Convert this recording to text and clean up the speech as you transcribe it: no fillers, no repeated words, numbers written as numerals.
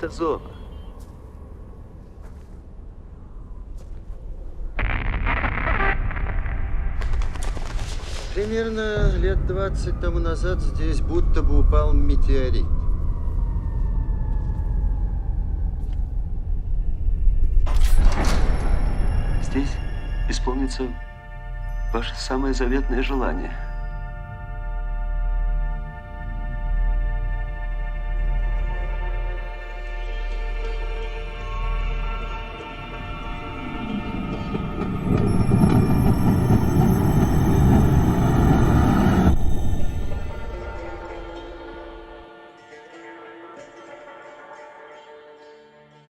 Это зона. Примерно лет 20 тому назад здесь будто бы упал метеорит. Здесь исполнится ваше самое заветное желание.